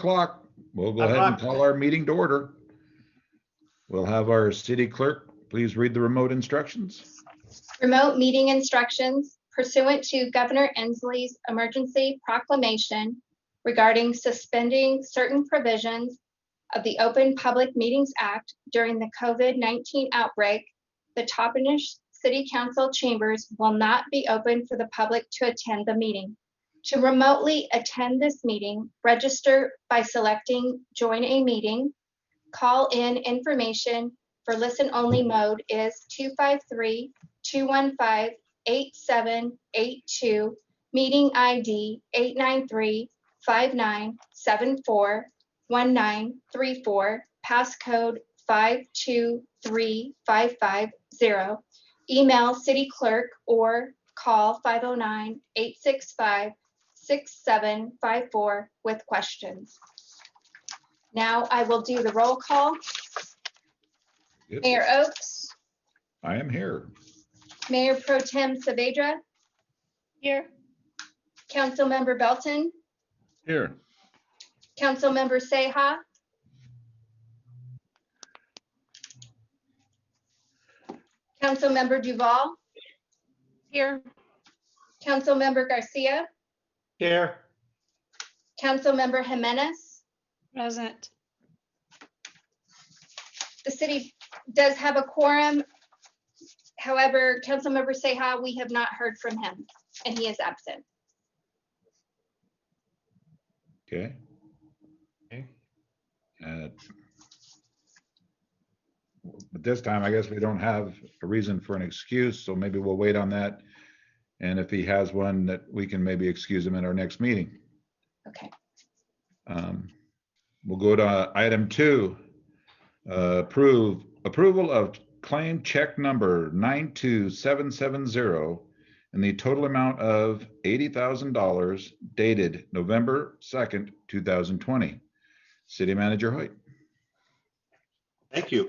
o'clock. We'll go ahead and call our meeting to order. We'll have our city clerk please read the remote instructions. Remote meeting instructions pursuant to Governor Inslee's emergency proclamation regarding suspending certain provisions of the Open Public Meetings Act during the COVID-19 outbreak. The Toppenish City Council chambers will not be open for the public to attend the meeting. To remotely attend this meeting, register by selecting Join a Meeting. Call-in information for listen-only mode is 253-215-8782, meeting ID 893-5974-1934, passcode 523550. Email city clerk or call 509-865-6754 with questions. Now I will do the roll call. Yep. Mayor Oakes. I am here. Mayor Pro Tem Saavedra. Here. Councilmember Belton. Here. Councilmember Seha. Councilmember Duval. Here. Councilmember Garcia. Here. Councilmember Jimenez. Present. The city does have a quorum. However, Councilmember Seha, we have not heard from him and he is absent. Okay. Okay. But this time, I guess we don't have a reason for an excuse, so maybe we'll wait on that. And if he has one, that we can maybe excuse him at our next meeting. Okay. We'll go to item 2, approval of claim check number 92770 in the total amount of $80,000 dated November 2nd, 2020. City Manager Hoyt. Thank you.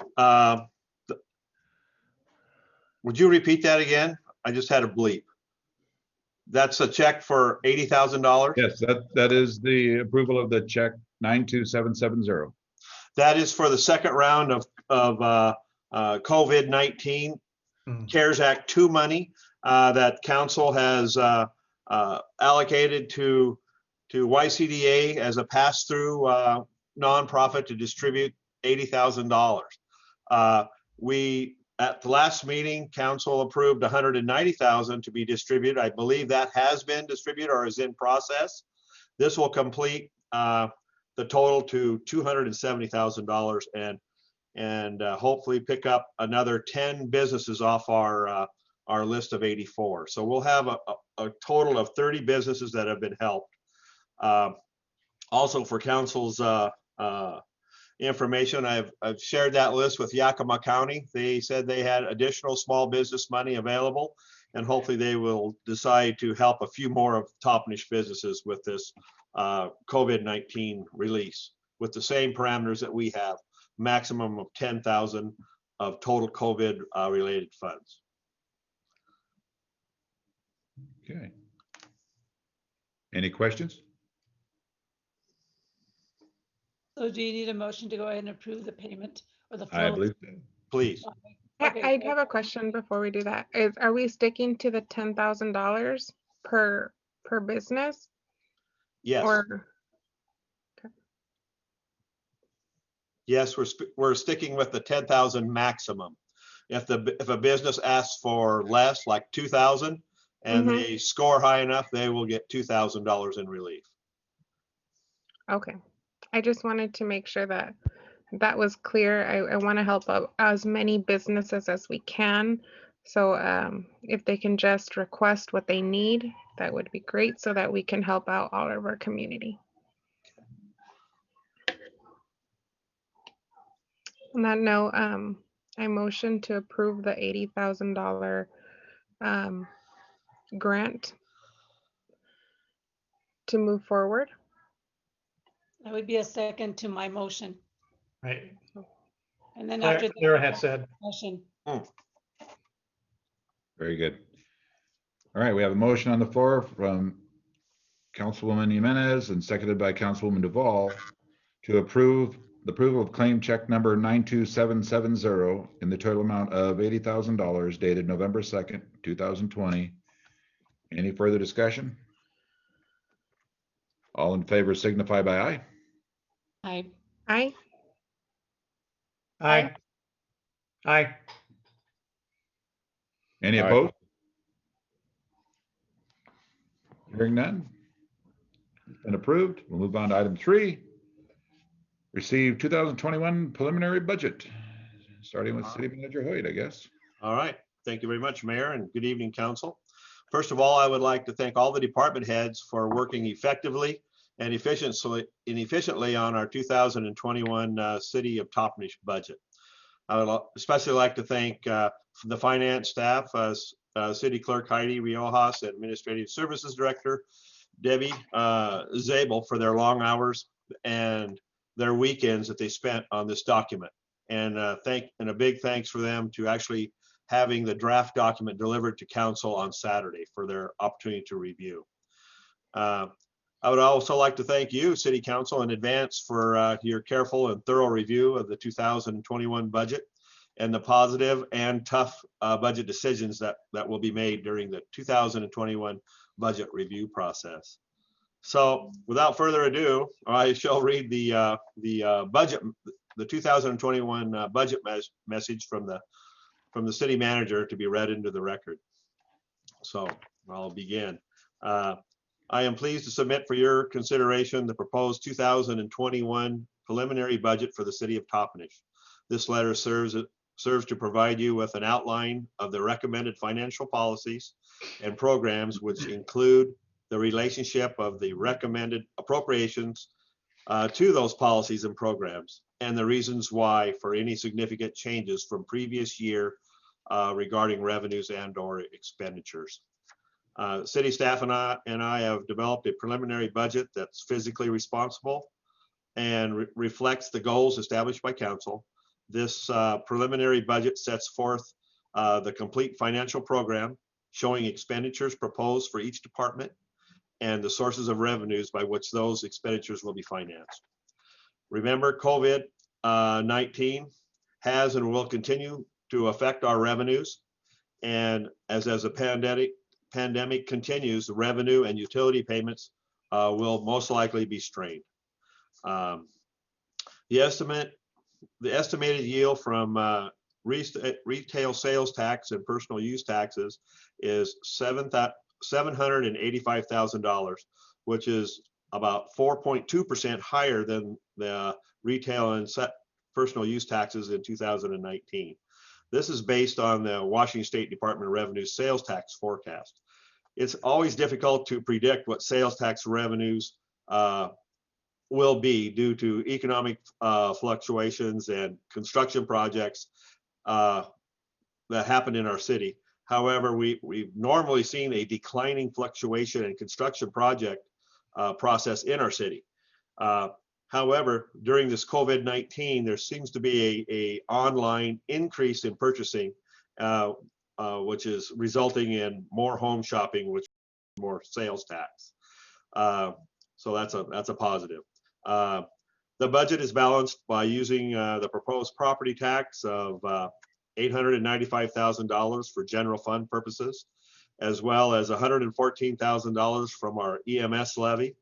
Would you repeat that again? I just had a bleep. That's a check for $80,000? Yes, that is the approval of the check 92770. That is for the second round of COVID-19 CARES Act 2 money that council has allocated to YCDA as a pass-through nonprofit to distribute $80,000. We, at the last meeting, council approved $190,000 to be distributed. I believe that has been distributed or is in process. This will complete the total to $270,000 and hopefully pick up another 10 businesses off our list of 84. So we'll have a total of 30 businesses that have been helped. Also for council's information, I've shared that list with Yakima County. They said they had additional small business money available, and hopefully they will decide to help a few more of Toppenish businesses with this COVID-19 release with the same parameters that we have, maximum of 10,000 of total COVID related funds. Okay. Any questions? So do you need a motion to go ahead and approve the payment or the flow? I believe so. Please. Okay. I have a question before we do that. Are we sticking to the $10,000 per business? Yes. Or Yes, we're sticking with the 10,000 maximum. If a business asks for less, like 2,000, and they score high enough, they will get $2,000 in relief. okay. I just wanted to make sure that that was clear. I want to help out as many businesses as we can. So if they can just request what they need, that would be great so that we can help out all of our community. On that note, I motion to approve the $80,000 grant to move forward. That would be a second to my motion. Right. And then after that, Clara had said. motion. Very good. All right, we have a motion on the floor from Councilwoman Jimenez and seconded by Councilwoman Duval to approve the approval of claim check number 92770 in the total amount of $80,000 dated November 2nd, 2020. Any further discussion? All in favor signify by aye. Aye. Aye. Aye. Aye. Any Aye. opposed? Hearing none. It's been approved. We'll move on to item 3. Receive 2021 preliminary budget, starting with City Manager Hoyt, I guess. All right. Thank you very much, Mayor, and good evening, Council. First of all, I would like to thank all the department heads for working effectively and efficiently on our 2021 City of Toppenish budget. I would especially like to thank the finance staff, City Clerk Heidi Riojas, and Administrative Services Director Debbie Zabel for their long hours and their weekends that they spent on this document. And a big thanks for them to actually having the draft document delivered to council on Saturday for their opportunity to review. I would also like to thank you, City Council, in advance for your careful and thorough review of the 2021 budget and the positive and tough budget decisions that will be made during the 2021 budget review process. So without further ado, I shall read the 2021 budget message from the city manager to be read into the record. So I'll begin. I am pleased to submit for your consideration the proposed 2021 preliminary budget for the city of Toppenish. This letter serves to provide you with an outline of the recommended financial policies and programs, which include the relationship of the recommended appropriations to those policies and programs, and the reasons why for any significant changes from previous year regarding revenues and/or expenditures. City staff and I have developed a preliminary budget that's physically responsible and reflects the goals established by council. This preliminary budget sets forth the complete financial program, showing expenditures proposed for each department and the sources of revenues by which those expenditures will be financed. Remember, COVID-19 has and will continue to affect our revenues, and as a pandemic continues, the revenue and utility payments will most likely be strained. The estimated yield from retail sales tax and personal use taxes is $785,000, which is about 4.2% higher than the retail and personal use taxes in 2019. This is based on the Washington State Department of Revenue sales tax forecast. It's always difficult to predict what sales tax revenues will be due to economic fluctuations and construction projects that happen in our city. However, we've normally seen a declining fluctuation in construction project process in our city. However, during this COVID-19, there seems to be a online increase in purchasing, which is resulting in more home shopping, which is more sales tax. So that's a positive. The budget is balanced by using the proposed property tax of $895,000 for general fund purposes, as well as $114,000 from our EMS levy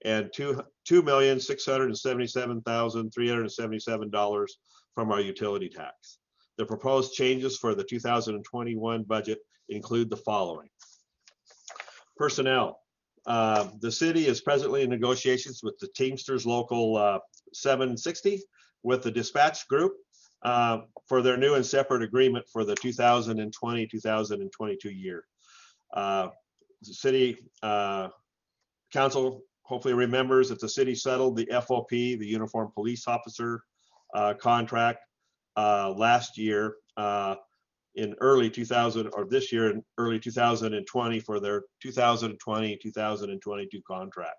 and $2,677,377 from our utility tax. The proposed changes for the 2021 budget include the following. Personnel. The city is presently in negotiations with the Teamsters Local 760 with the dispatch group for their new and separate agreement for the 2020-2022 year. The city council hopefully remembers that the city settled the FOP, the Uniform Police Officer contract last year in early 2000, or this year in early 2020 for their 2020-2022 contract.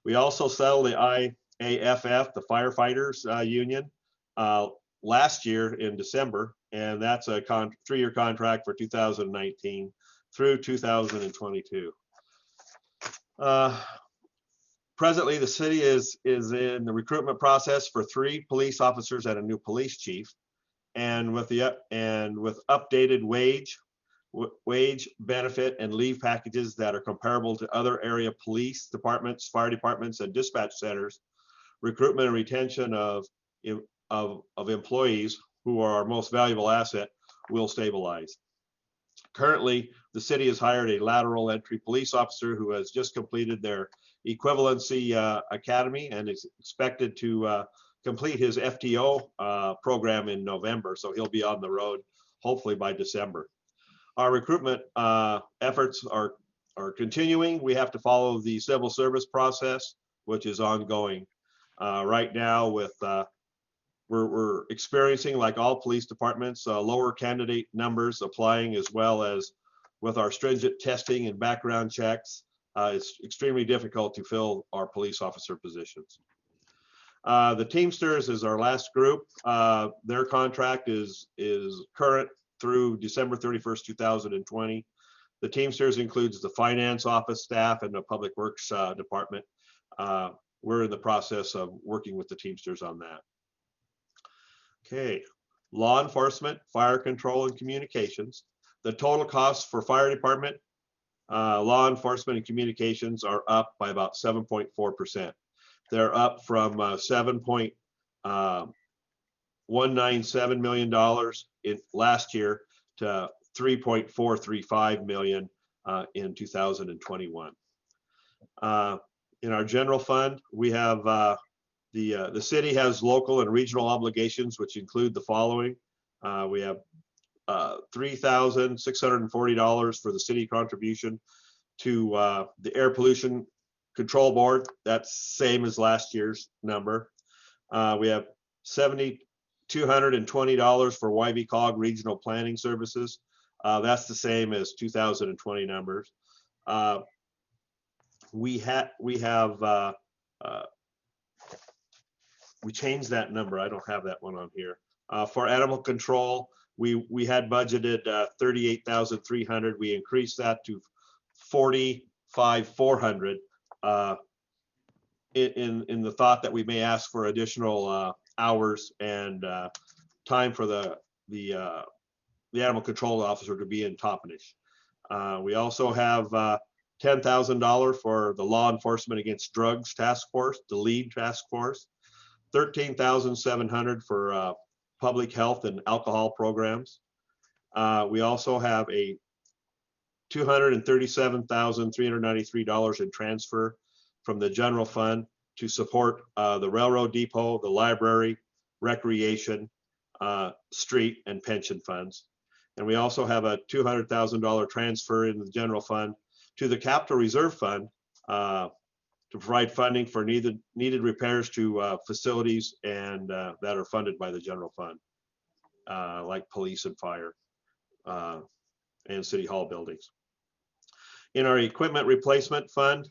We also settled the IAFF, the firefighters union, last year in December, and that's a 3-year contract for 2019 through 2022. Presently, the city is in the recruitment process for 3 police officers and a new police chief. And with updated wage, benefit, and leave packages that are comparable to other area police departments, fire departments, and dispatch centers, recruitment and retention of employees who are our most valuable asset will stabilize. Currently, the city has hired a lateral entry police officer who has just completed their equivalency academy and is expected to complete his FTO program in November. So he'll be on the road hopefully by December. Our recruitment efforts are continuing. We have to follow the civil service process, which is ongoing. Right now we're experiencing, like all police departments, lower candidate numbers applying, as well as with our stringent testing and background checks. It's extremely difficult to fill our police officer positions. The Teamsters is our last group. Their contract is current through December 31st, 2020. The Teamsters includes the finance office staff and the public works department. We're in the process of working with the Teamsters on that. Okay, law enforcement, fire control, and communications. The total costs for fire department, law enforcement, and communications are up by about 7.4%. They're up from $7.197 million in last year to $3.435 million in 2021. In our general fund, we have the city has local and regional obligations, which include the following. We have $3,640 for the city contribution to the Air Pollution Control Board. That's same as last year's number. We have $7,220 for YVCOG Regional Planning Services. That's the same as 2020 numbers. We changed that number. I don't have that one on here. For animal control, we had budgeted $38,300. We increased that to $45,400 in the thought that we may ask for additional hours and time for the animal control officer to be in Toppenish. We also have $10,000 for the law enforcement against drugs task force, the lead task force. $13,700 for public health and alcohol programs. We also have a $237,393 in transfer from the general fund to support the railroad depot, the library, recreation, street, and pension funds. And we also have a $200,000 transfer in the general fund to the capital reserve fund to provide funding for needed repairs to facilities and that are funded by the general fund, like police and fire and city hall buildings. In our equipment replacement fund,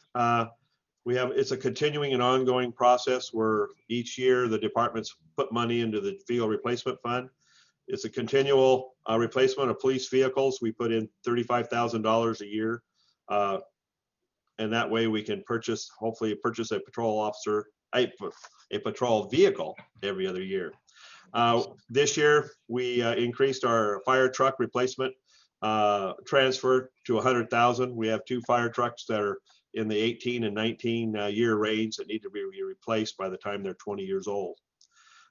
it's a continuing and ongoing process where each year the departments put money into the vehicle replacement fund. It's a continual replacement of police vehicles. We put in $35,000 a year. And that way we can hopefully purchase a patrol vehicle every other year. This year we increased our fire truck replacement transfer to $100,000. We have 2 fire trucks that are in the 18 and 19 year range that need to be replaced by the time they're 20 years old.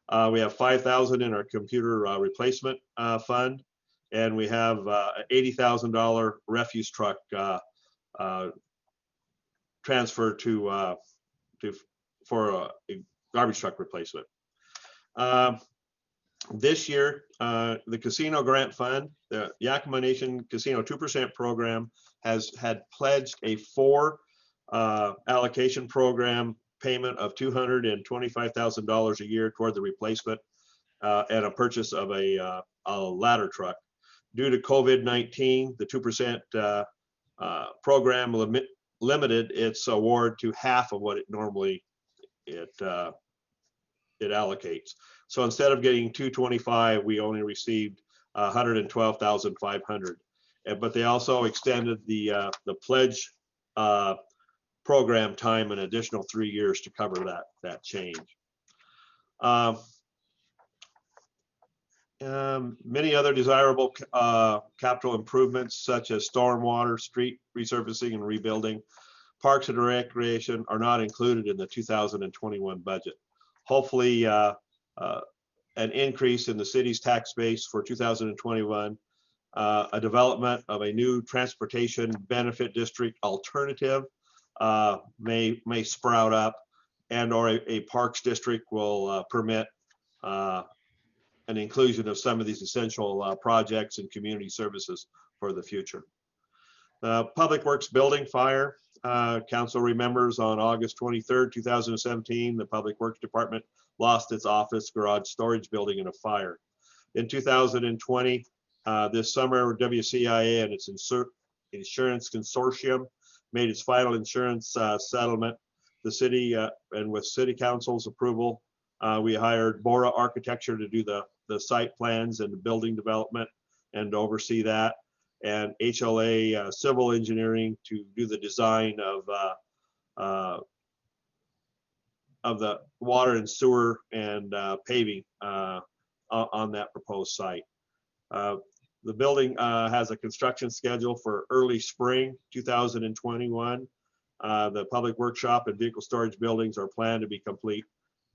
We have $5,000 in our computer replacement fund, and we have an $80,000 refuse truck transfer for a garbage truck replacement. This year, the casino grant fund, the Yakima Nation Casino 2% program, had pledged a 4 allocation program payment of $225,000 a year toward the replacement and a purchase of a ladder truck. Due to COVID-19, the 2% program limited its award to half of what it normally it allocates. So instead of getting $225,000, we only received $112,500. But they also extended the pledge program time an additional 3 years to cover that change. Many other desirable capital improvements such as stormwater, street resurfacing and rebuilding, parks and recreation are not included in the 2021 budget. Hopefully, an increase in the city's tax base for 2021, a development of a new transportation benefit district alternative may sprout up, and or a parks district will permit an inclusion of some of these essential projects and community services for the future. Public Works building fire. Council remembers on August 23rd, 2017, the Public Works Department lost its office garage storage building in a fire. In 2020, this summer, WCIA and its insurance consortium made its final insurance settlement. The city, and with City Council's approval, we hired Bora Architecture to do the site plans and the building development and to oversee that, and HLA Civil Engineering to do the design of the water and sewer and paving on that proposed site. The building has a construction schedule for early spring 2021. The public workshop and vehicle storage buildings are planned to be complete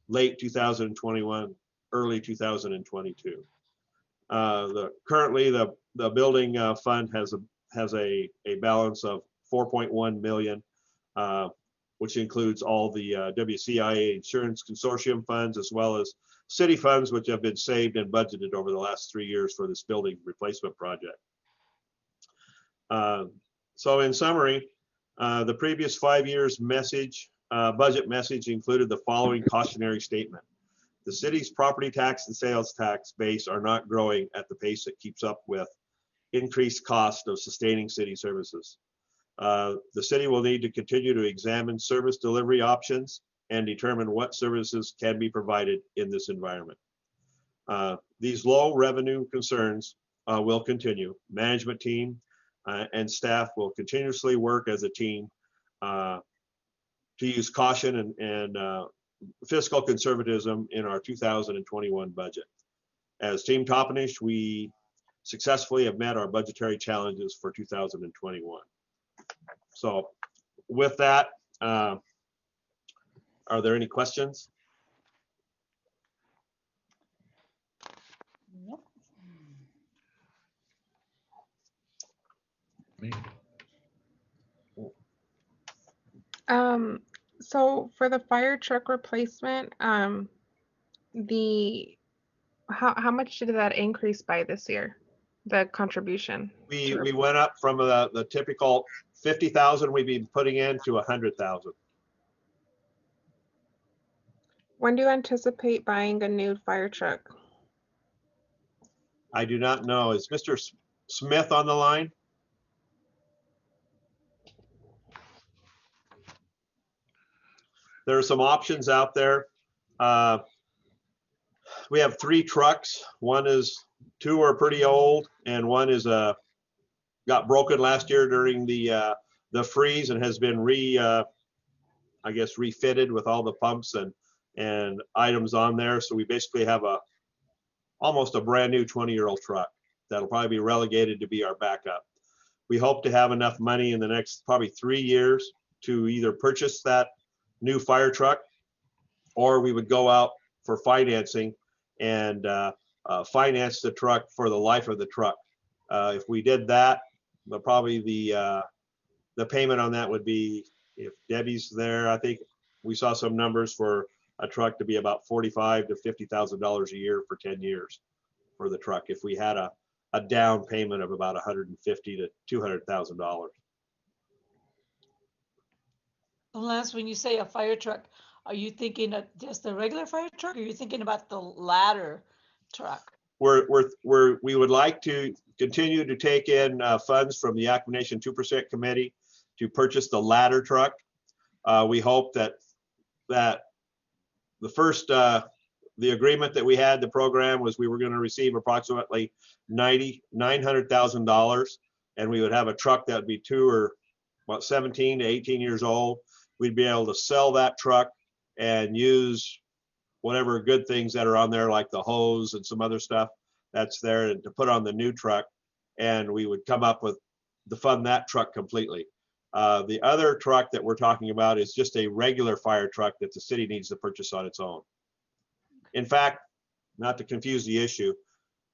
late 2021, early 2022. Currently, the building fund has a balance of 4.1 million, which includes all the WCIA insurance consortium funds, as well as city funds, which have been saved and budgeted over the last 3 years for this building replacement project. So in summary, the previous 5 years budget message included the following cautionary statement. The city's property tax and sales tax base are not growing at the pace that keeps up with increased cost of sustaining city services. The city will need to continue to examine service delivery options and determine what services can be provided in this environment. These low revenue concerns will continue. Management team and staff will continuously work as a team to use caution and fiscal conservatism in our 2021 budget. As Team Toppenish, we successfully have met our budgetary challenges for 2021. So with that, are there any questions? Nope. So for the fire truck replacement, how much did that increase by this year? The contribution? We went up from the typical 50,000 we've been putting in to 100,000. When do you anticipate buying a new fire truck? I do not know. Is Mr. Smith on the line? There are some options out there. We have 3 trucks. Two are pretty old, and one is got broken last year during the freeze and has been refitted with all the pumps and items on there. So we basically have almost a brand new 20-year-old truck that'll probably be relegated to be our backup. We hope to have enough money in the next probably 3 years to either purchase that new fire truck, or we would go out for financing and finance the truck for the life of the truck. If we did that, probably the payment on that would be, if Debbie's there, I think we saw some numbers for a truck to be about $45,000 to $50,000 a year for 10 years for the truck, if we had a down payment of about $150,000 to $200,000. Lance, when you say a fire truck, are you thinking of just a regular fire truck, or are you thinking about the ladder truck? We would like to continue to take in funds from the Act Nation 2% committee to purchase the ladder truck. We hope that the first the agreement that we had, the program, was we were going to receive approximately $900,000, and we would have a truck that would be 17 to 18 years old. we'd be able to sell that truck and use whatever good things that are on there, like the hose and some other stuff that's there, and to put on the new truck. And we would come up with to fund that truck completely. The other truck that we're talking about is just a regular fire truck that the city needs to purchase on its own. In fact, not to confuse the issue,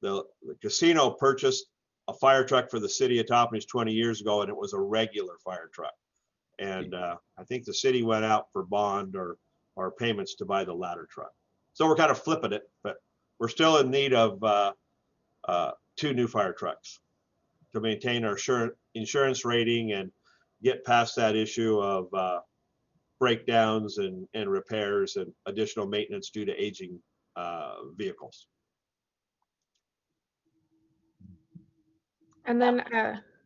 the casino purchased a fire truck for the city of Toppenish 20 years ago, and it was a regular fire truck. And I think the city went out for bond or payments to buy the ladder truck. So we're kind of flipping it, but we're still in need of 2 new fire trucks to maintain our insurance rating and get past that issue of breakdowns and repairs and additional maintenance due to aging vehicles. And then,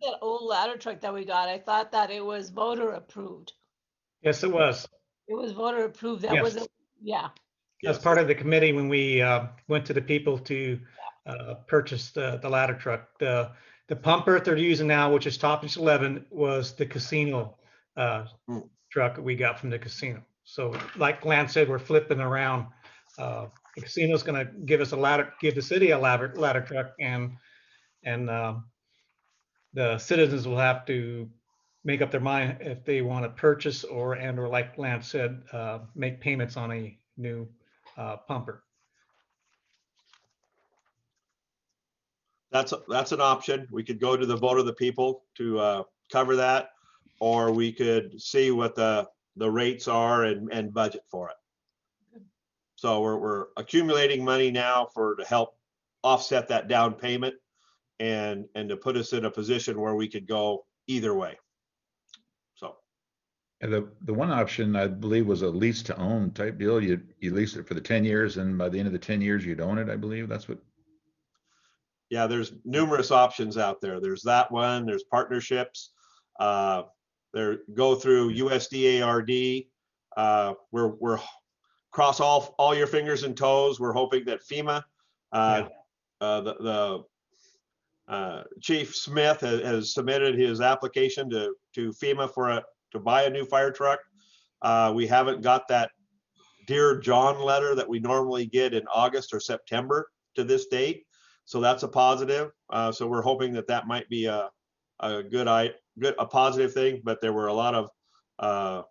That old ladder truck that we got, I thought that it was voter approved. Yes, it was. It was voter approved. That Yes. wasn't, yeah. As part of the committee when we went to the people to purchase the ladder truck. The pumper they're using now, which is Toppenish 11, was the casino truck that we got from the casino. So like Lance said, we're flipping around. The casino's going to give us a ladder, give the city a ladder truck, and the citizens will have to make up their mind if they want to purchase or like Lance said, make payments on a new pumper. That's an option. We could go to the vote of the people to cover that, or we could see what the rates are and budget for it. So we're accumulating money now to help offset that down payment and to put us in a position where we could go either way. So. And the one option I believe was a lease to own type deal. You lease it for the 10 years, and by the end of the 10 years you'd own it. I believe that's what. Yeah, there's numerous options out there. There's that one. There's partnerships. There go through USDARD. We're cross all your fingers and toes. We're hoping that FEMA, the Chief Smith has submitted his application to FEMA to buy a new fire truck. We haven't got that Dear John letter that we normally get in August or September to this date. So that's a positive. So we're hoping that might be a positive thing. But there were a lot of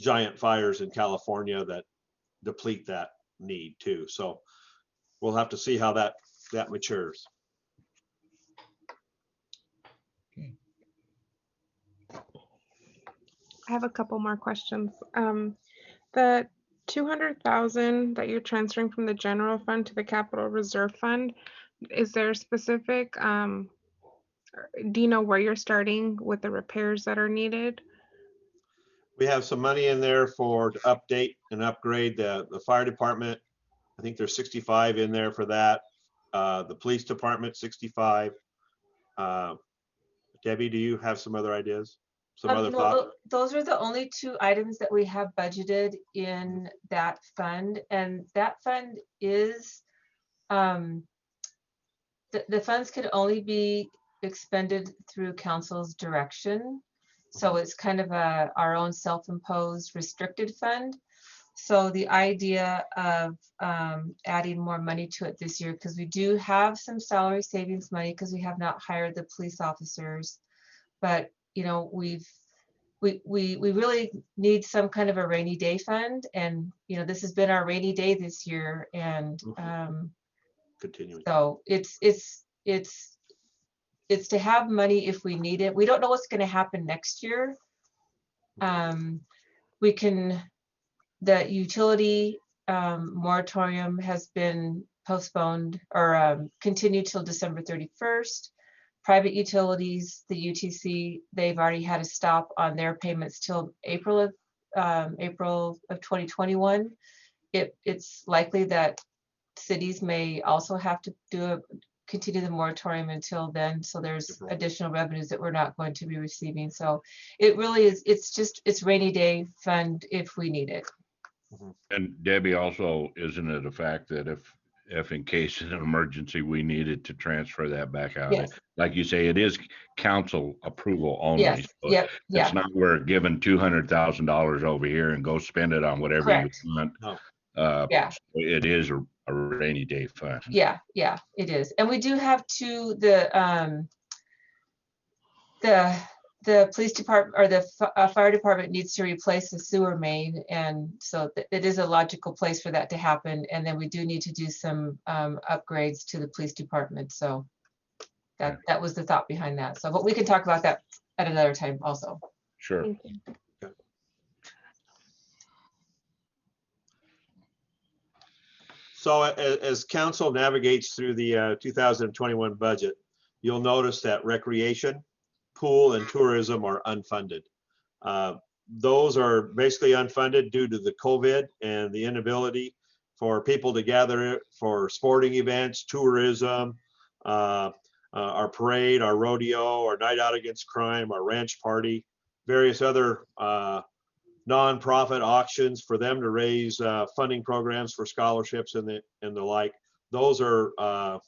giant fires in California that deplete that need too. So we'll have to see how that matures. Okay. I have a couple more questions. The 200,000 that you're transferring from the general fund to the capital reserve fund, is there specific, do you know where you're starting with the repairs that are needed? We have some money in there to update and upgrade the fire department. I think there's 65 in there for that. The police department, 65. Debbie, do you have some other ideas? Some other No, thoughts? those are the only 2 items that we have budgeted in that fund. And that fund is, the funds could only be expended through council's direction. So it's kind of our own self-imposed restricted fund. So the idea of adding more money to it this year, because we do have some salary savings money because we have not hired the police officers, but you know, we really need some kind of a rainy day fund, and you know, this has been our rainy day this year, and Continuing. so it's to have money if we need it. We don't know what's going to happen next year. The utility moratorium has been postponed or continued till December 31st. Private utilities, the UTC, they've already had a stop on their payments till April of 2021. It's likely that cities may also have to continue the moratorium until then. So there's additional revenues that we're not going to be receiving. So it really is, it's rainy day fund if we need it. And Debbie, also, isn't it a fact that if if in case of an emergency, we needed to transfer that back out. Yes. Like you say, it is council approval only. Yes, So yep, it's yeah, not we're giving $200,000 over here and go spend it on whatever you correct. want. No. Yeah. It is a rainy day fund. Yeah, yeah, it is. And we do have the police department or the fire department needs to replace the sewer main. And so it is a logical place for that to happen. And then we do need to do some upgrades to the police department. So that was the thought behind that. So, but we can talk about that at another time also. Sure. Thank you. So as council navigates through the 2021 budget, you'll notice that recreation, pool, and tourism are unfunded. Those are basically unfunded due to the COVID and the inability for people to gather for sporting events, tourism, our parade, our rodeo, our night out against crime, our ranch party, various other nonprofit auctions for them to raise funding programs for scholarships and the like. Those are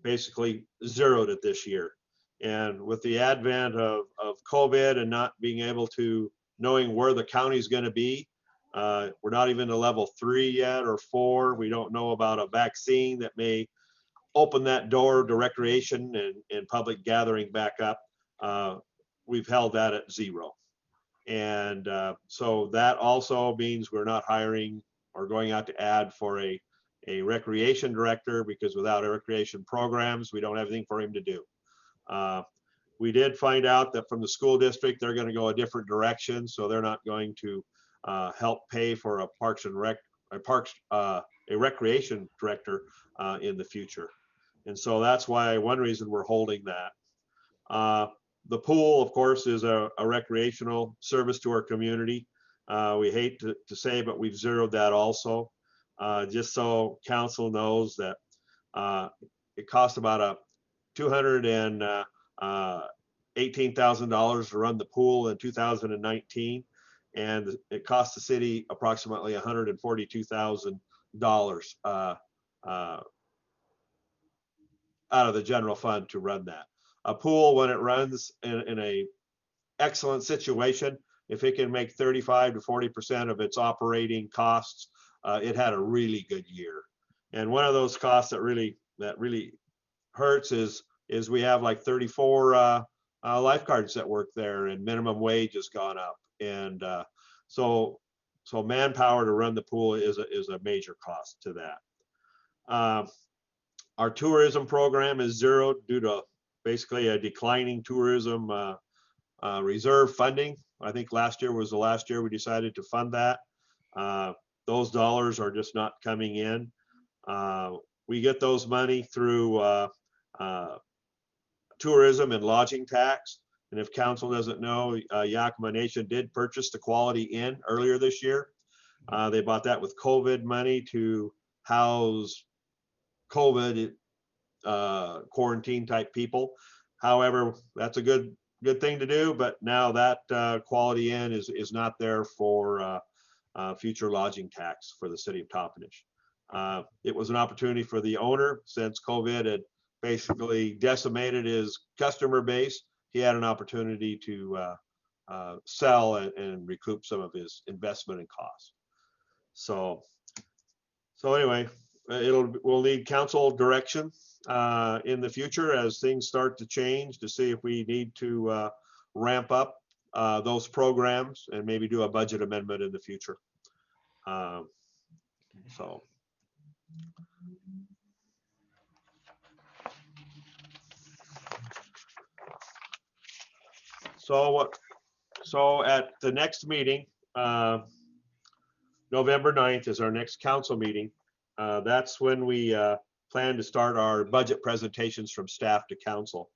basically zeroed at this year. And with the advent of COVID and not being able to knowing where the county's going to be, we're not even to level 3 yet or 4. We don't know about a vaccine that may open that door to recreation and public gathering back up. We've held that at 0. And so that also means we're not hiring or going out to add for a recreation director, because without a recreation programs, we don't have anything for him to do. We did find out that from the school district, they're going to go a different direction. So they're not going to help pay for a Parks and Rec, a recreation director in the future. And so that's why one reason we're holding that. The pool, of course, is a recreational service to our community. We hate to say, but we've zeroed that also. Just so council knows that it cost about $218,000 to run the pool in 2019, and it cost the city approximately $142,000 out of the general fund to run that. A pool, when it runs in a excellent situation, if it can make 35 to 40% of its operating costs, it had a really good year. And one of those costs that really hurts is we have like 34 lifeguards that work there, and minimum wage has gone up. And so manpower to run the pool is a major cost to that. Our tourism program is zeroed due to basically a declining tourism reserve funding. I think last year was the last year we decided to fund that. Those dollars are just not coming in. We get those money through tourism and lodging tax. And if council doesn't know, Yakima Nation did purchase the Quality Inn earlier this year. They bought that with COVID money to house COVID quarantine type people. However, that's a good thing to do, but now that Quality Inn is not there for future lodging tax for the city of Toppenish. It was an opportunity for the owner, since COVID had basically decimated his customer base. He had an opportunity to sell and recoup some of his investment and costs. So anyway, we'll need council direction in the future as things start to change, to see if we need to ramp up those programs and maybe do a budget amendment in the future. So at the next meeting, November 9th is our next council meeting. That's when we plan to start our budget presentations from staff to council.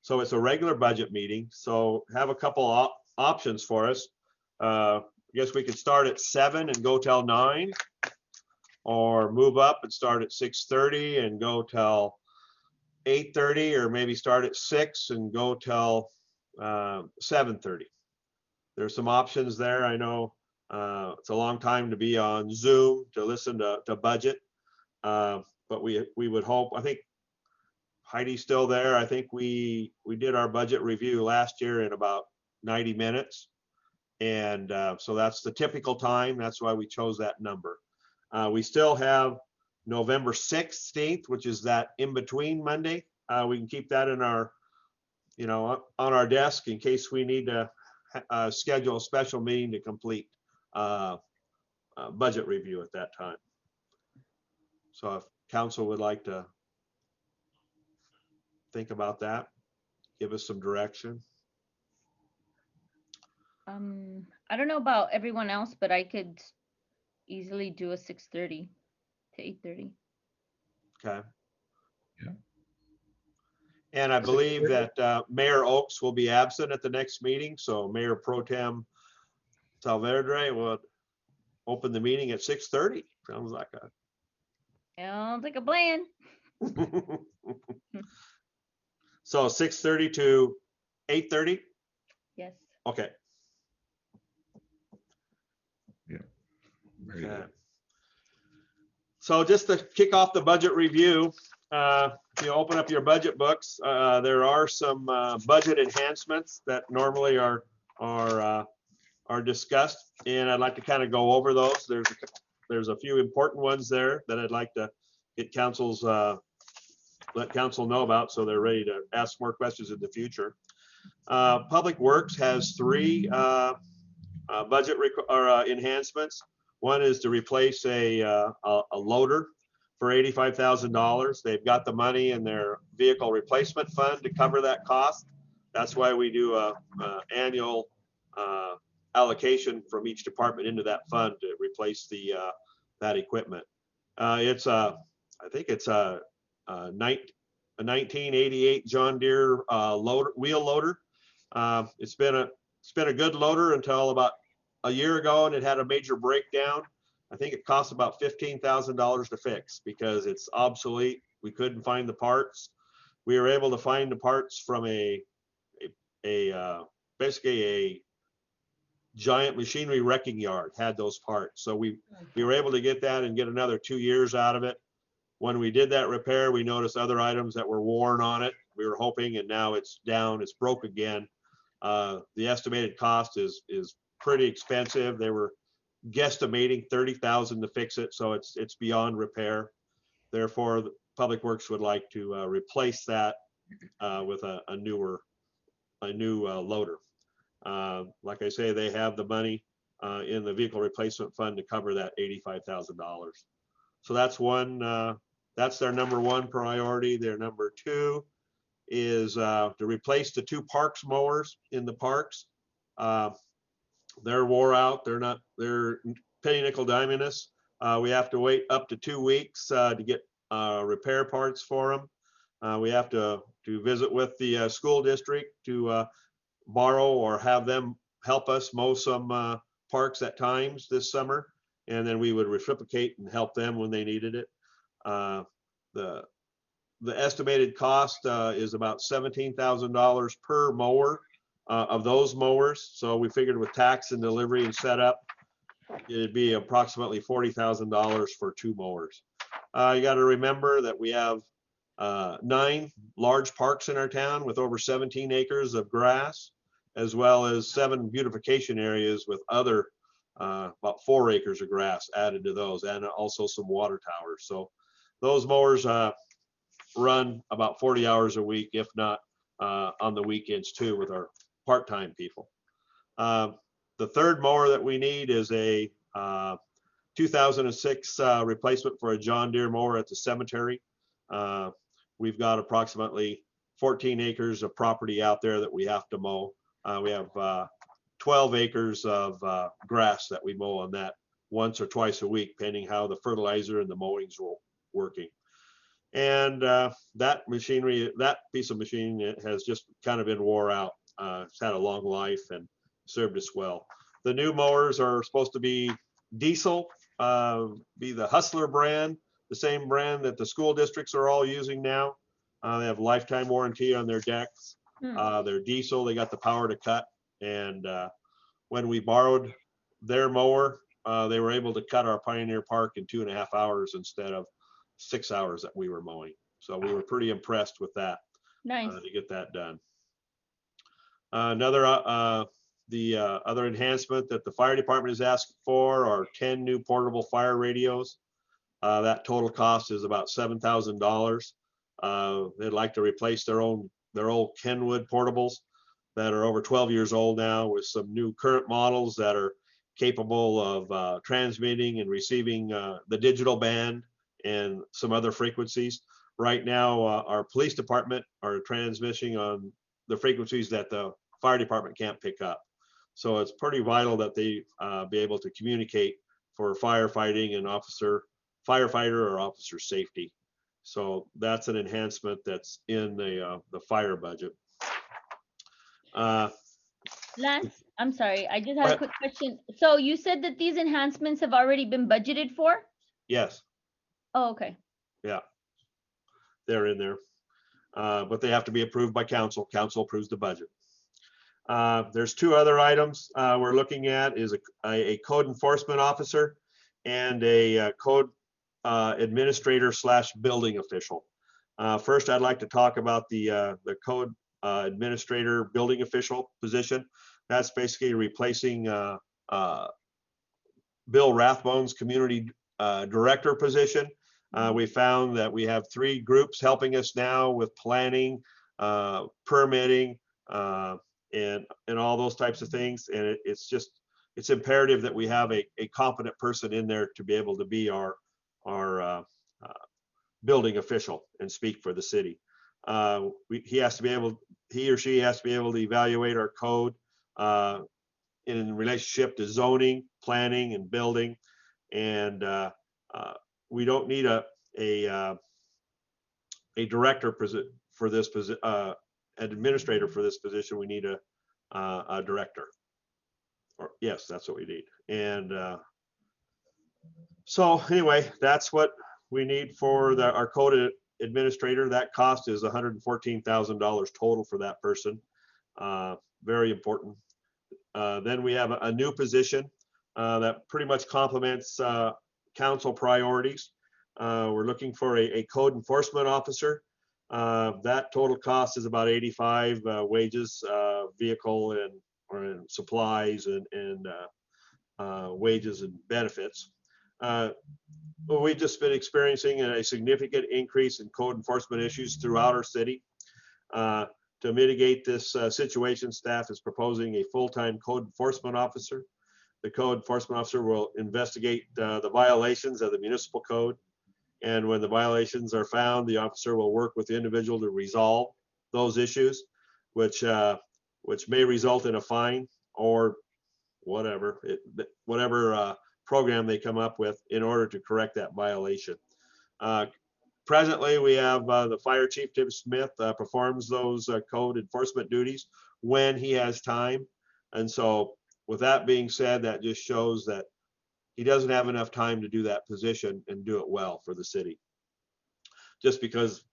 So it's a regular budget meeting. So have a couple options for us. I guess we could start at 7 and go till 9, or move up and start at 6:30 and go till 8:30, or maybe start at 6 and go till 7:30. There's some options there. I know it's a long time to be on Zoom to listen to budget. But we would hope, I think Heidi's still there. I think we did our budget review last year in about 90 minutes. And so that's the typical time. That's why we chose that number. We still have November 16th, which is that in between Monday. We can keep that in our, on our desk in case we need to schedule a special meeting to complete budget review at that time. So if council would like to think about that, give us some direction. I don't know about everyone else, but I could easily do a 6:30 to 8:30. Okay. Yeah. And I believe 6:30? that Mayor Oakes will be absent at the next meeting, so Mayor Pro Tem Salvadre will open the meeting at 6:30. Sounds like Sounds like a plan. So 6:30 to 8:30? Yes. Okay. Very good. So just to kick off the budget review, you open up your budget books. There are some budget enhancements that normally are discussed, and I'd like to kind of go over those. There's a few important ones there that I'd like to get council's let council know about, so they're ready to ask more questions in the future. Public Works has 3 budget enhancements. One is to replace a loader for $85,000. They've got the money in their vehicle replacement fund to cover that cost. That's why we do a annual allocation from each department into that fund to replace that equipment. I think it's a 1988 John Deere wheel loader. It's been a good loader until about a year ago, and it had a major breakdown. I think it cost about $15,000 to fix because it's obsolete. We couldn't find the parts. We were able to find the parts from basically a giant machinery wrecking yard had those parts. So we were able to get that and get another 2 years out of it. When we did that repair, we noticed other items that were worn on it. We were hoping, and now it's down, it's broke again. The estimated cost is pretty expensive. They were guesstimating $30,000 to fix it, so it's beyond repair. Therefore, the Public Works would like to replace that with a new loader. Like I say, they have the money in the vehicle replacement fund to cover that $85,000. So that's one. That's their number 1 priority. Their number 2 is to replace the 2 parks mowers in the parks. They're wore out. They're penny nickel diamondus. We have to wait up to 2 weeks to get repair parts for them. We have to visit with the school district to borrow or have them help us mow some parks at times this summer, and then we would reciprocate and help them when they needed it. The estimated cost is about $17,000 per mower of those mowers. So we figured with tax and delivery and setup, it'd be approximately $40,000 for 2 mowers. You got to remember that we have 9 large parks in our town with over 17 acres of grass, as well as 7 beautification areas with other about 4 acres of grass added to those, and also some water towers. So those mowers run about 40 hours a week, if not on the weekends too, with our part-time people. The third mower that we need is a 2006 replacement for a John Deere mower at the cemetery. We've got approximately 14 acres of property out there that we have to mow. We have 12 acres of grass that we mow on that once or twice a week, depending how the fertilizer and the mowings were working. And that piece of machinery has just kind of been wore out. It's had a long life and served us well. The new mowers are supposed to be diesel, be the Hustler brand, the same brand that the school districts are all using now. They have lifetime warranty on their decks. They're diesel, they got the power to cut. And when we borrowed their mower, they were able to cut our Pioneer Park in 2.5 hours instead of 6 hours that we were mowing. So we were pretty impressed with that. Nice. To get that done. The other enhancement that the fire department is asking for are 10 new portable fire radios. That total cost is about $7,000. They'd like to replace their old Kenwood portables that are over 12 years old now with some new current models that are capable of transmitting and receiving the digital band and some other frequencies. Right now, our police department are transmitting on the frequencies that the fire department can't pick up. So it's pretty vital that they be able to communicate for firefighting and firefighter or officer safety. So that's an enhancement that's in the fire budget. Lance, I'm sorry, I just Go had a ahead. quick question. So you said that these enhancements have already been budgeted for? Yes, Oh, okay. yeah, they're in there. But they have to be approved by council. Council approves the budget. There's two other items we're looking at is a code enforcement officer and a code administrator / building official. First, I'd like to talk about the code administrator building official position. That's basically replacing Bill Rathbone's community director position. We found that we have 3 groups helping us now with planning, permitting, and all those types of things. And it's imperative that we have a competent person in there to be able to be our building official and speak for the city. He or she has to be able to evaluate our code in relationship to zoning, planning, and building. And we don't need a director for this position, an administrator for this position. We need a director. Or yes, that's what we need. And so anyway, that's what we need for our code administrator. That cost is $114,000 total for that person. Very important. Then we have a new position that pretty much complements council priorities. We're looking for a code enforcement officer. That total cost is about 85 wages, vehicle and supplies and wages and benefits. We've just been experiencing a significant increase in code enforcement issues throughout our city. To mitigate this situation, staff is proposing a full-time code enforcement officer. The code enforcement officer will investigate the violations of the municipal code. And when the violations are found, the officer will work with the individual to resolve those issues, which may result in a fine or whatever program they come up with in order to correct that violation. Presently, we have the fire chief, Tim Smith, performs those code enforcement duties when he has time. And so with that being said, that just shows that he doesn't have enough time to do that position and do it well for the city. Just because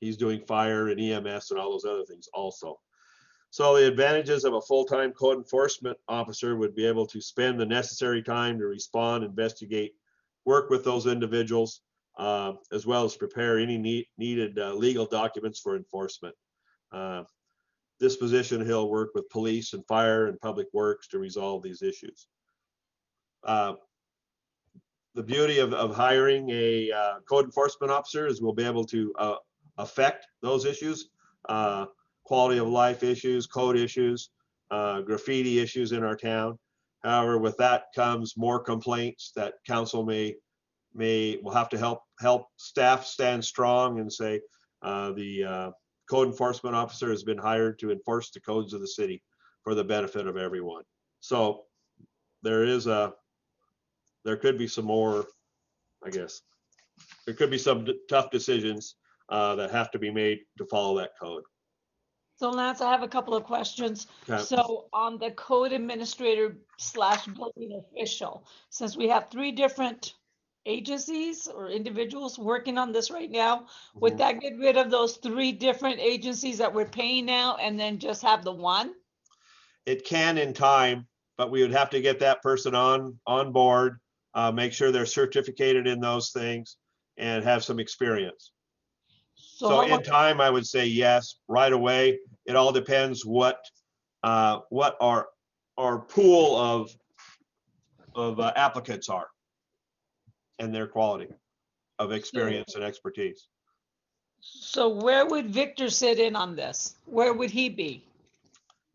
he's doing fire and EMS and all those other things also. So the advantages of a full-time code enforcement officer would be able to spend the necessary time to respond, investigate, work with those individuals, as well as prepare any needed legal documents for enforcement. This position, he'll work with police and fire and public works to resolve these issues. The beauty of hiring a code enforcement officer is we'll be able to affect those issues, quality of life issues, code issues, graffiti issues in our town. However, with that comes more complaints that council will have to help staff stand strong and say the code enforcement officer has been hired to enforce the codes of the city for the benefit of everyone. So there could be some more, I guess. There could be some tough decisions that have to be made to follow that code. So Lance, I have a couple of questions. Okay. So on the code administrator / building official, since we have 3 different agencies or individuals working on this right now, would that get rid of those 3 different agencies that we're paying now and then just have the one? It can in time, but we would have to get that person on board, make sure they're certificated in those things, and have some experience. So So how in much, time, I would say yes, right away. It all depends what our pool of applicants are and their quality of experience and expertise. so where would Victor sit in on this? Where would he be?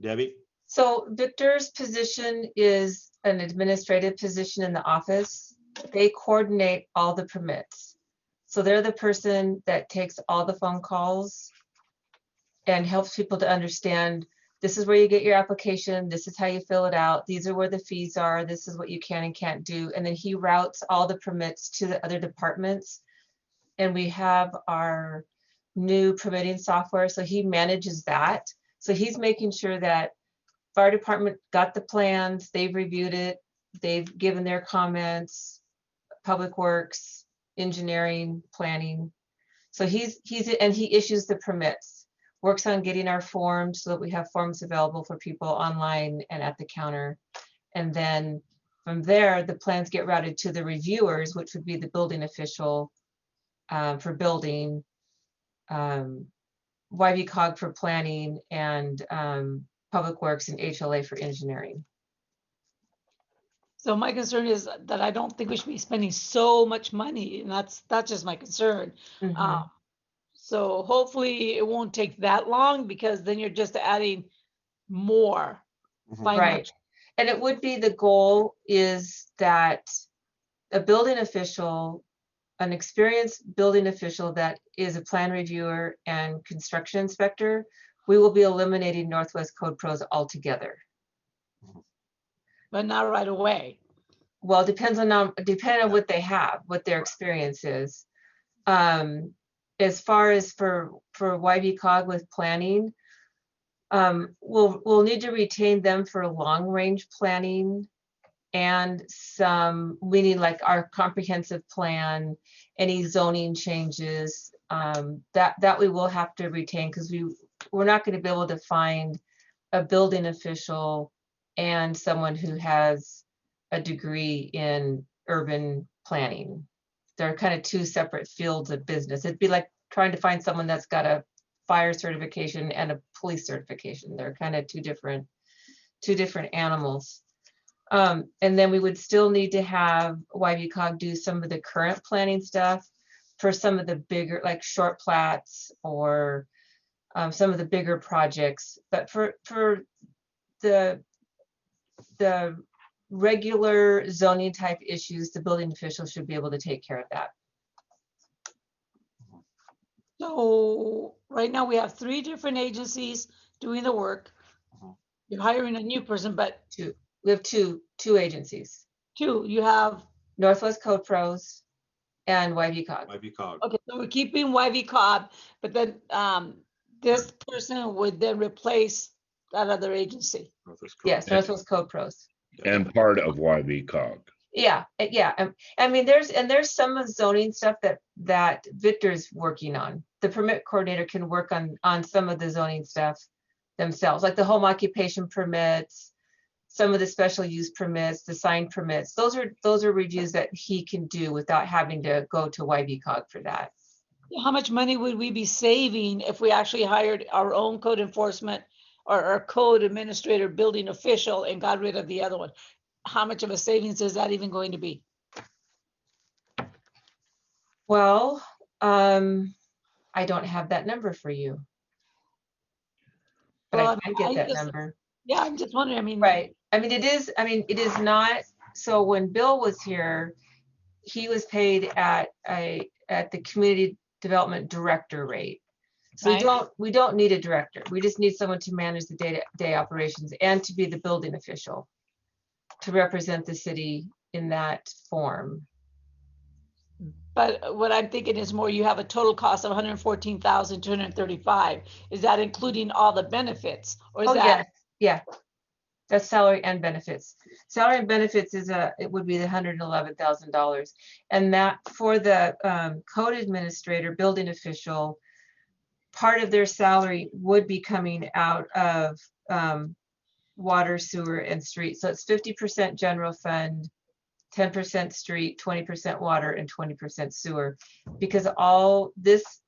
Debbie? So Victor's position is an administrative position in the office. They coordinate all the permits. So they're the person that takes all the phone calls and helps people to understand, this is where you get your application, this is how you fill it out, these are where the fees are, this is what you can and can't do. And then he routes all the permits to the other departments. And we have our new permitting software, so he manages that. So he's making sure that fire department got the plans, they've reviewed it, they've given their comments, public works, engineering, planning. So he issues the permits, works on getting our forms so that we have forms available for people online and at the counter. And then from there, the plans get routed to the reviewers, which would be the building official for building, YVCOG for planning, and Public Works and HLA for engineering. So my concern is that I don't think we should be spending so much money, and that's just my concern. Mhm. So hopefully it won't take that long, because then you're just adding more. Mhm. Right. And it would be, the goal is that a building official, an experienced building official that is a plan reviewer and construction inspector, we will be eliminating Northwest Code Pros altogether. But not right away. Well, depending on what they have, what their experience is. As far as for YVCOG with planning, we'll need to retain them for long range planning and some, meaning like our comprehensive plan, any zoning changes, that we will have to retain, because we're not going to be able to find a building official and someone who has a degree in urban planning. They're kind of two separate fields of business. It'd be like trying to find someone that's got a fire certification and a police certification. They're kind of two different animals. And then we would still need to have YVCOG do some of the current planning stuff for some of the bigger, like short plats or some of the bigger projects. But for the regular zoning type issues, the building official should be able to take care of that. So right now we have 3 different agencies doing the work. You're hiring a new person, but We have two agencies, 2, you have, Northwest Code Pros and YVCOG. YVCOG. okay, so we're keeping YV-COG, but then this person would then replace that other agency. Northwest Code. Yes, Northwest Code Pros. And part of YVCOG. Yeah. I mean, there's some of zoning stuff that Victor's working on. The permit coordinator can work on some of the zoning stuff themselves, like the home occupation permits, some of the special use permits, the sign permits. Those are reviews that he can do without having to go to YVCOG for that. How much money would we be saving if we actually hired our own code enforcement or our code administrator building official and got rid of the other one? How much of a savings is that even going to be? Well, I don't have that number for you, but Well, I can get that just- number. Yeah, I'm just wondering, I mean. Right. I mean, it is not, so when Bill was here, he was paid at the community development director rate. So Right. we don't need a director. We just need someone to manage the day-to-day operations and to be the building official, to represent the city in that form. But what I'm thinking is more, you have a total cost of 114,235. Is that including all the benefits? Or is Oh, that? yeah. That's salary and benefits. Salary and benefits it would be the $111,000. And that for the code administrator, building official, part of their salary would be coming out of water, sewer, and street. So it's 50% general fund, 10% street, 20% water, and 20% sewer. Because all this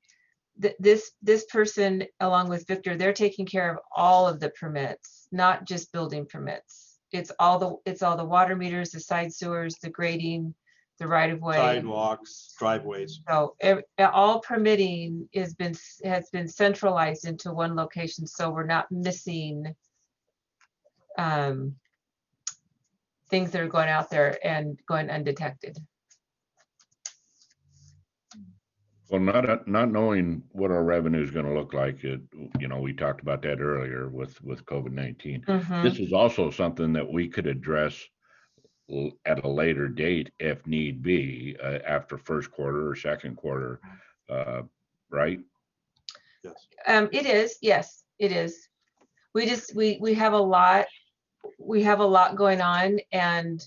person, along with Victor, they're taking care of all of the permits, not just building permits. It's all the water meters, the side sewers, the grading, the right of way, Sidewalks, driveways. so all permitting has been centralized into one location, so we're not missing things that are going out there and going undetected. Well, not knowing what our revenue is going to look like, we talked about that earlier with COVID-19. This is also something that we could address at a later date if need be, after first quarter or second quarter, right? Yes. It is, yes, it is. We have a lot. We have a lot going on, and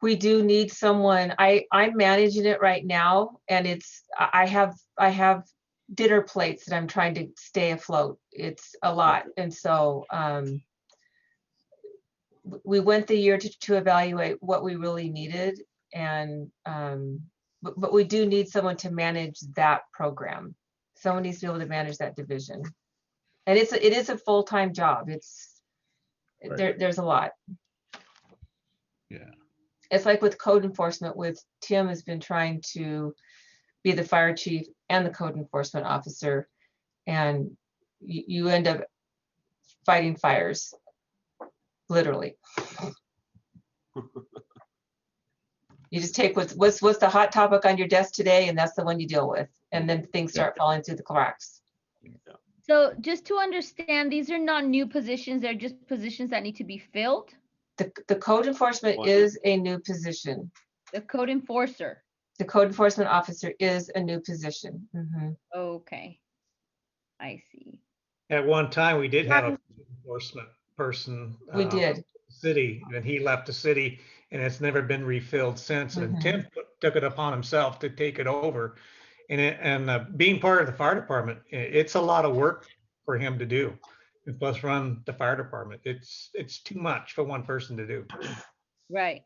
we do need someone. I'm managing it right now, and I have dinner plates that I'm trying to stay afloat. It's a lot, and so we went the year to evaluate what we really needed, and but we do need someone to manage that program. Someone needs to be able to manage that division, and it is a full-time job. Right. There's a lot. Yeah. It's like with code enforcement, with Tim has been trying to be the fire chief and the code enforcement officer, and you end up fighting fires, literally. You just take what's the hot topic on your desk today, and that's the one you deal with, and then things start falling through the cracks. So just to understand, these are not new positions, they're just positions that need to be filled? The code enforcement is a new position. The code enforcer? The code enforcement officer is a new position. Okay, I see. At one time, we did have a enforcement person. We did. City, and he left the city, and it's never been refilled since. And Tim took it upon himself to take it over. And being part of the fire department, it's a lot of work for him to do. And plus run the fire department. It's too much for one person to do. Right.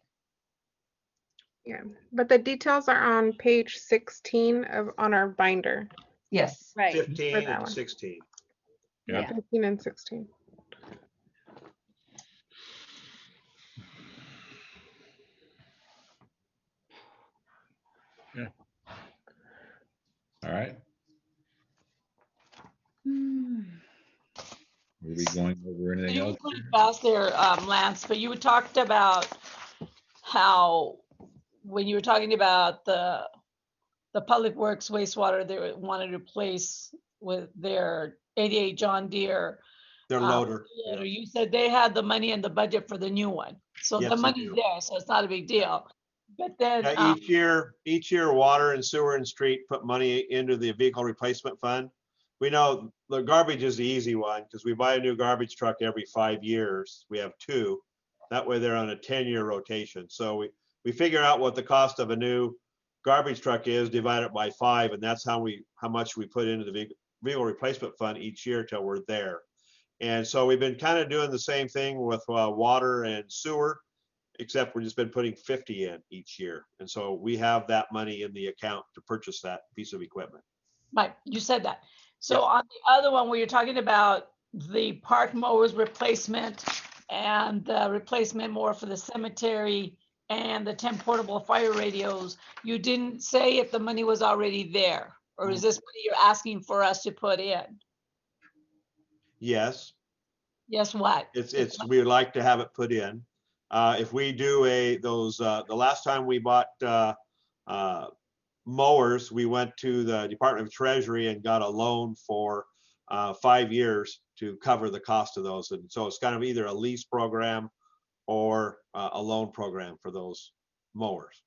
Yeah, but the details are on page 16 on our binder. Yes. Right. 15 and 16. Yeah. 15 and 16. Yeah. All right. Are we going over anything You else? were pretty fast there, Lance, but you talked about how when you were talking about the public works wastewater they wanted to replace with their 88 John Deere. Their loader. Yeah. You said they had the money in the budget for the new one. So Yes, the they money's do. there, so it's not a big deal. But then Each year, water and sewer and street put money into the vehicle replacement fund. We know the garbage is the easy one because we buy a new garbage truck every 5 years. We have 2. That way they're on a 10-year rotation. So we figure out what the cost of a new garbage truck is, divide it by 5, and that's how much we put into the vehicle replacement fund each year till we're there. And so we've been kind of doing the same thing with water and sewer, except we've just been putting 50 in each year. And so we have that money in the account to purchase that piece of equipment. Mike, you said that. So on the other one where you're talking about the park mowers replacement and the replacement more for the cemetery and the 10 portable fire radios, you didn't say if the money was already there, or is this money you're asking for us to put in? Yes. Yes, what? It's we would like to have it put in. If we do the last time we bought mowers, we went to the Department of Treasury and got a loan for 5 years to cover the cost of those. And so it's kind of either a lease program or a loan program for those mowers.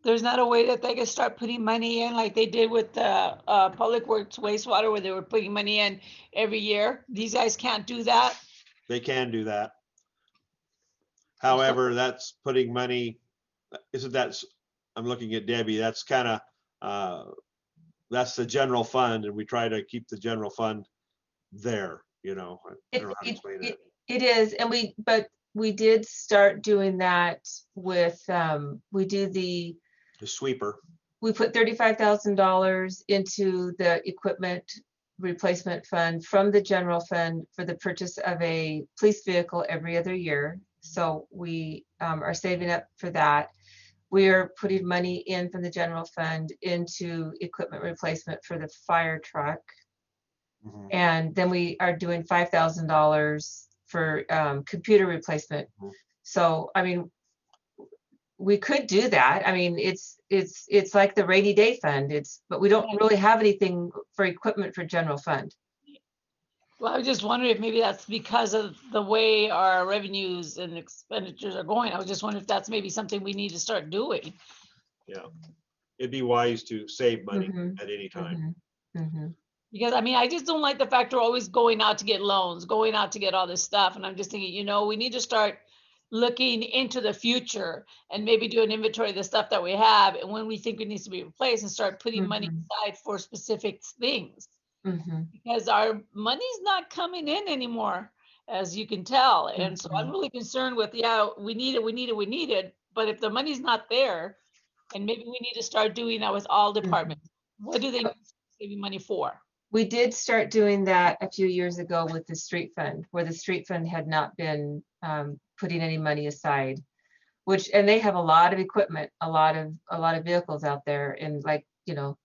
There's not a way that they can start putting money in like they did with the public works wastewater, where they were putting money in every year. These guys can't do that. They can do that. However, that's putting money, I'm looking at Debbie, that's kind of, that's the general fund, and we try to keep the general fund there, I don't know how to explain it. It is, but we did start doing that with, we do The sweeper. we put $35,000 into the equipment replacement fund from the general fund for the purchase of a police vehicle every other year. So we are saving up for that. We are putting money in from the general fund into equipment replacement for the fire truck. Mhm. And then we are doing $5,000 for computer replacement. Mhm. So, I mean, we could do that. I mean, it's like the rainy day fund. But we don't really have anything for equipment for general fund. Well, I was just wondering if maybe that's because of the way our revenues and expenditures are going. I was just wondering if that's maybe something we need to start doing. Yeah. It'd be wise to save money Mhm, at any time. Because I mean, I just don't like the fact we're always going out to get loans, going out to get all this stuff. And I'm just thinking, you know, we need to start looking into the future and maybe do an inventory of the stuff that we have. And when we think it needs to be replaced and start putting money aside for specific things. Because our money's not coming in anymore, as you can tell. And so I'm really concerned with, yeah, we need it. But if the money's not there, and maybe we need to start doing that with all departments, what do they saving money for? We did start doing that a few years ago with the street fund, where the street fund had not been putting any money aside, and they have a lot of equipment, a lot of vehicles out there, and like, you know,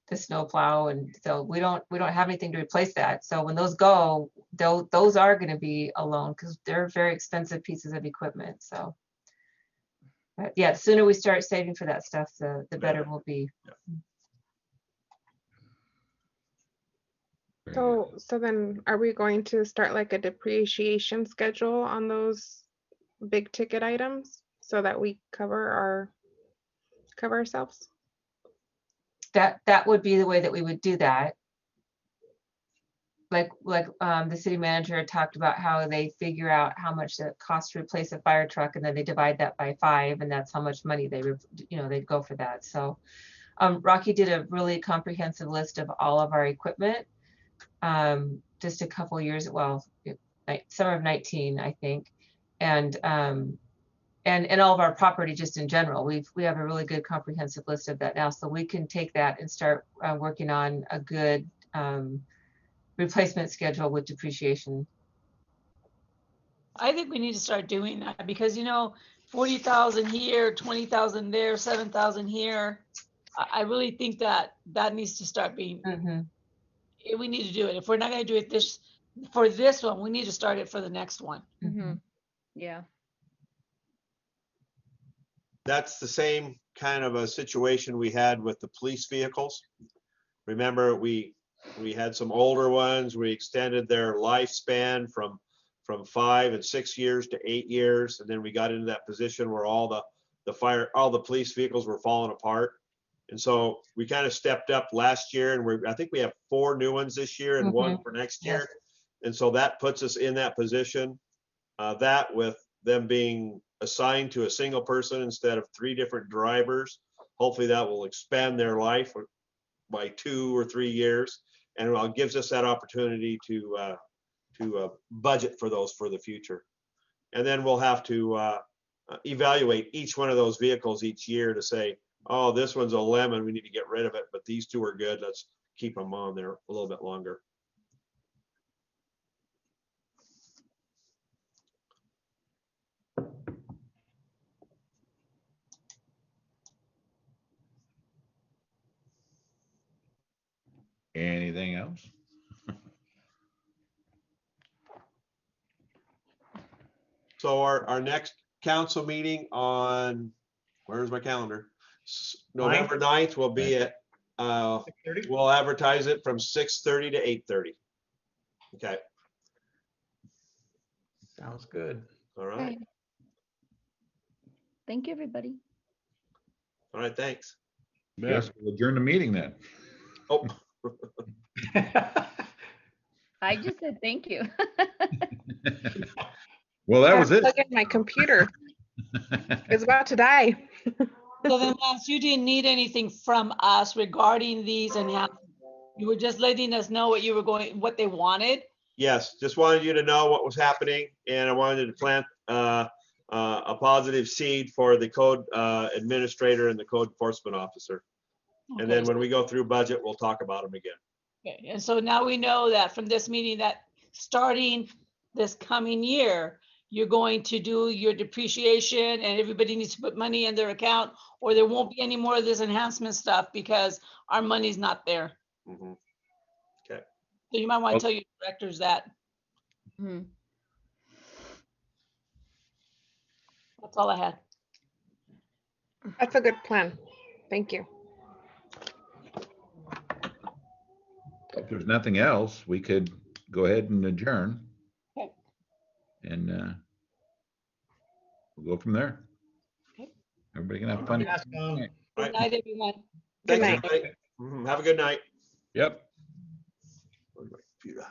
the snow plow, and so we don't have anything to replace that. So when those go, those are going to be a loan because they're very expensive pieces of equipment. So, but yeah, the sooner we start saving for that stuff, the better we'll be. So then are we going to start like a depreciation schedule on those big ticket items so that we cover ourselves? That would be the way that we would do that. Like the city manager talked about how they figure out how much it costs to replace a fire truck, and then they divide that by 5, and that's how much money they'd go for that. So Rocky did a really comprehensive list of all of our equipment just a couple years, summer of 19, I think, and all of our property just in general. We have a really good comprehensive list of that now, so we can take that and start working on a good replacement schedule with depreciation. I think we need to start doing that because, you know, 40,000 here, 20,000 there, 7,000 here. I really think that needs to start being, we need to do it. If we're not going to do it for this one, we need to start it for the next one. Yeah. That's the same kind of a situation we had with the police vehicles. Remember, we had some older ones. We extended their lifespan from 5 and 6 years to 8 years, and then we got into that position where all the police vehicles were falling apart. And so we kind of stepped up last year, and I think we have 4 new ones this year and 1 for next year. And so that puts us in that position. That with them being assigned to a single person instead of 3 different drivers, hopefully that will expand their life by 2 or 3 years, and it gives us that opportunity to budget for those for the future. And then we'll have to evaluate each one of those vehicles each year to say, oh, this one's a lemon, we need to get rid of it, but these 2 are good, let's keep them on there a little bit longer. Anything else? So our next council meeting on, where's my calendar? November 9th will be at, we'll advertise it from 6:30 to 8:30. Okay. Sounds good. All right. Okay. Thank you, everybody. All right, thanks. Yes, we'll adjourn the meeting then. Oh. I just said thank you. Well, that was it. Plug in my computer. It's about to die. So then, Lance, you didn't need anything from us regarding these enhancements. You were just letting us know what they wanted. Yes, just wanted you to know what was happening, and I wanted to a positive seed for the code administrator and the code enforcement officer. And then Okay, when we go through budget, we'll talk about them again. okay. And so now we know that from this meeting that starting this coming year, you're going to do your depreciation and everybody needs to put money in their account, or there won't be any more of this enhancement stuff because our money's not there. Mhm. So you might want to Well- tell your directors that. Hmm. That's all I had. That's a good plan. Thank you. If there's nothing else, we could go ahead and adjourn. Okay. And we'll go from there. Okay. Everybody can have fun. Yes, Good Right. night, everyone. Good Thanks, night. everybody. Mhm. Have a good night. Yep. Where's my computer?